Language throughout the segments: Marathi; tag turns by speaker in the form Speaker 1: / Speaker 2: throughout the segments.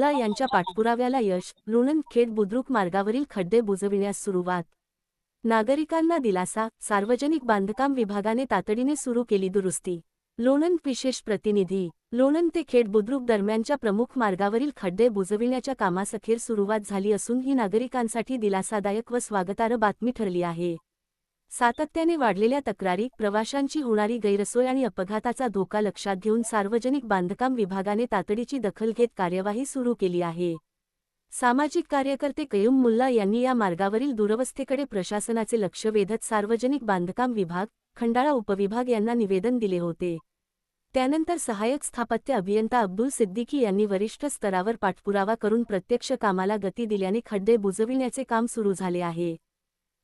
Speaker 1: मुल्ला यांच्या पाठपुराव्याला यश, लोणंद-खेड बुद्रुक मार्गावरील खड्डे बुजविण्यास सुरुवात. नागरिकांना दिलासा, सार्वजनिक बांधकाम विभागाने तातडीने सुरू केली दुरुस्ती. लोणंद विशेष प्रतिनिधी. लोणंद ते खेड बुद्रुक दरम्यानच्या प्रमुख मार्गावरील खड्डे बुजविण्याच्या कामास अखेर सुरुवात झाली असून ही नागरिकांसाठी दिलासादायक व स्वागतार्ह बातमी ठरली आहे. सातत्याने वाढलेल्या तक्रारी, प्रवाशांची होणारी गैरसोय आणि अपघाताचा धोका लक्षात घेऊन सार्वजनिक बांधकाम विभागाने तातडीची दखल घेत कार्यवाही सुरू केली आहे. सामाजिक कार्यकर्ते कयूम मुल्ला यांनी या मार्गावरील दुरवस्थेकडे प्रशासनाचे लक्ष वेधत सार्वजनिक बांधकाम विभाग, खंडाळा उपविभाग यांना निवेदन दिले होते. त्यानंतर सहाय्यक स्थापत्य अभियंता अब्दुल सिद्दीकी यांनी वरिष्ठ स्तरावर पाठपुरावा करून प्रत्यक्ष कामाला गती दिल्याने खड्डे बुजविण्याचे काम सुरू झाले आहे.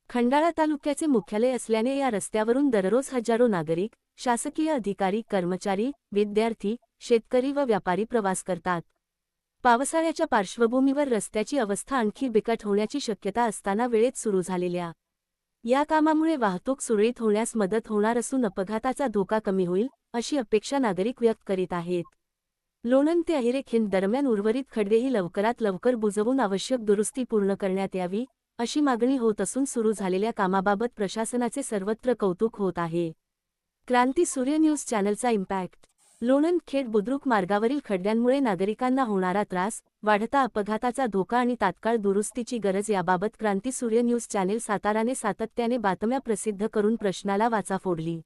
Speaker 1: खंडाळा तालुक्याचे मुख्यालय असल्याने या रस्त्यावरून दररोज हजारो नागरिक, शासकीय अधिकारी, कर्मचारी, विद्यार्थी, शेतकरी व व्यापारी प्रवास करतात. पावसाळ्याच्या पार्श्वभूमीवर रस्त्याची अवस्था आणखी बिकट होण्याची शक्यता असताना वेळेत सुरू झालेल्या या कामामुळे वाहतूक सुरळीत होण्यास मदत होणार असून अपघाताचा धोका कमी होईल, अशी अपेक्षा नागरिक व्यक्त करीत आहेत. लोणंद ते अहिरे-खिंड दरम्यान उर्वरित खड्डेही लवकरात लवकर बुजवून आवश्यक दुरुस्ती पूर्ण करण्यात यावी, अशी मागणी होत असून सुरू झालेल्या कामाबाबत प्रशासनाचे सर्वत्र कौतुक होत आहे. क्रांती सूर्य न्यूज चॅनलचा इम्पॅक्ट. लोणंद-खेड बुद्रुक मार्गावरील खड्ड्यांमुळे नागरिकांना होणारा त्रास, वाढता अपघाताचा धोका आणि तात्काळ दुरुस्तीची गरज याबाबत क्रांती सूर्य न्यूज चॅनेल साताराने सातत्याने बातम्या प्रसिद्ध करून प्रश्नाला वाचा फोडली.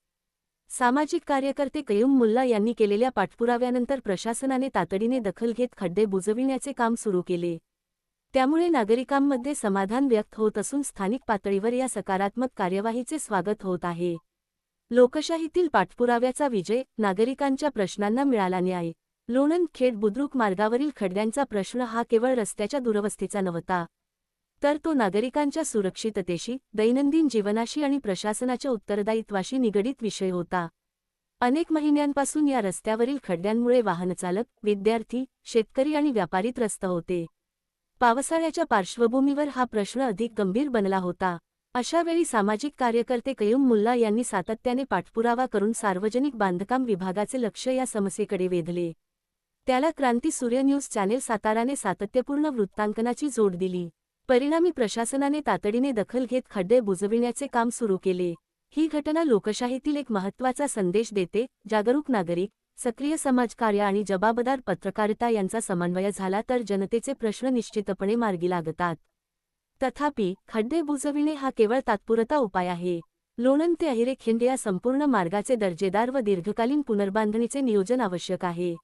Speaker 1: सामाजिक कार्यकर्ते कयूम मुल्ला यांनी केलेल्या पाठपुराव्यानंतर प्रशासनाने तातडीने दखल घेत खड्डे बुजविण्याचे काम सुरू केले. त्यामुळे नागरिकांमध्ये समाधान व्यक्त होत असून स्थानिक पातळीवर या सकारात्मक कार्यवाहीचे स्वागत होत आहे. लोकशाहीतील पाठपुराव्याचा विजय, नागरिकांच्या प्रश्नांना मिळाला न्याय. लोणंद-खेड बुद्रुक मार्गावरील खड्ड्यांचा प्रश्न हा केवळ रस्त्याच्या दुरवस्थेचा नव्हता, तर तो नागरिकांच्या सुरक्षिततेशी, दैनंदिन जीवनाशी आणि प्रशासनाच्या उत्तरदायित्वाशी निगडीत विषय होता. अनेक महिन्यांपासून या रस्त्यावरील खड्ड्यांमुळे वाहनचालक, विद्यार्थी, शेतकरी आणि व्यापारी त्रस्त होते. पावसाळ्याच्या पार्श्वभूमीवर हा प्रश्न अधिक गंभीर बनला होता. अशावेळी सामाजिक कार्यकर्ते कयूम मुल्ला यांनी सातत्याने पाठपुरावा करून सार्वजनिक बांधकाम विभागाचे लक्ष या समस्येकडे वेधले. त्याला क्रांती सूर्य न्यूज चॅनेल साताराने सातत्यपूर्ण वृत्तांकनाची जोड दिली. परिणामी प्रशासनाने तातडीने दखल घेत खड्डे बुजविण्याचे काम सुरू केले. ही घटना लोकशाहीतील एक महत्त्वाचा संदेश देते. जागरूक नागरिक, सक्रिय समाजकार्य आणि जबाबदार पत्रकारिता यांचा समन्वय झाला तर जनतेचे प्रश्न निश्चितपणे मार्गी लागतात. तथापि, खड्डे बुजविणे हा केवळ तात्पुरता उपाय आहे. लोणंद ते अहिरे-खिंड या संपूर्ण मार्गाचे दर्जेदार व दीर्घकालीन पुनर्बांधणीचे नियोजन आवश्यक आहे.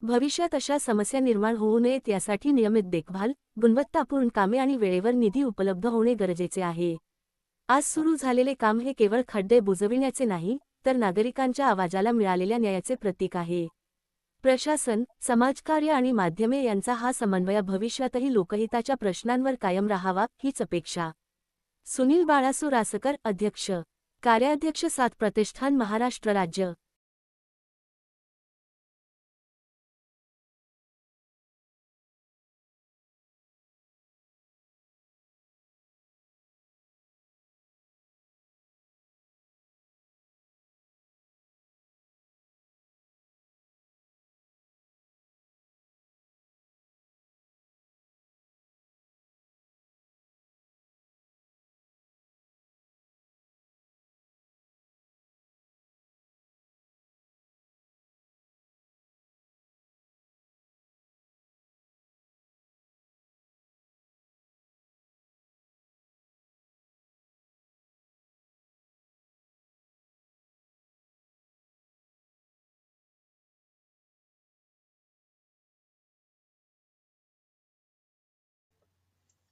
Speaker 1: भविष्यात अशा समस्या निर्माण होऊ नयेत यासाठी नियमित देखभाल, गुणवत्तापूर्ण कामे आणि वेळेवर निधी उपलब्ध होणे गरजेचे आहे. आज सुरू झालेले काम हे केवळ खड्डे बुजविण्याचे नाही, तर नागरिकांच्या आवाजाला मिळालेल्या न्यायाचे प्रतीक आहे. प्रशासन, समाजकार्य आणि माध्यमे यांचा हा समन्वय भविष्यातही लोकहिताच्या प्रश्नांवर कायम राहावा, हीच अपेक्षा. सुनील बाळासू रासकर, अध्यक्ष, कार्याध्यक्ष, सात प्रतिष्ठान, महाराष्ट्र राज्य.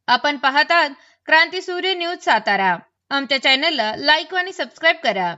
Speaker 2: आपण पाहतात क्रांती सूर्य न्यूज सातारा. आमच्या चॅनलला लाईक आणि सबस्क्राईब करा.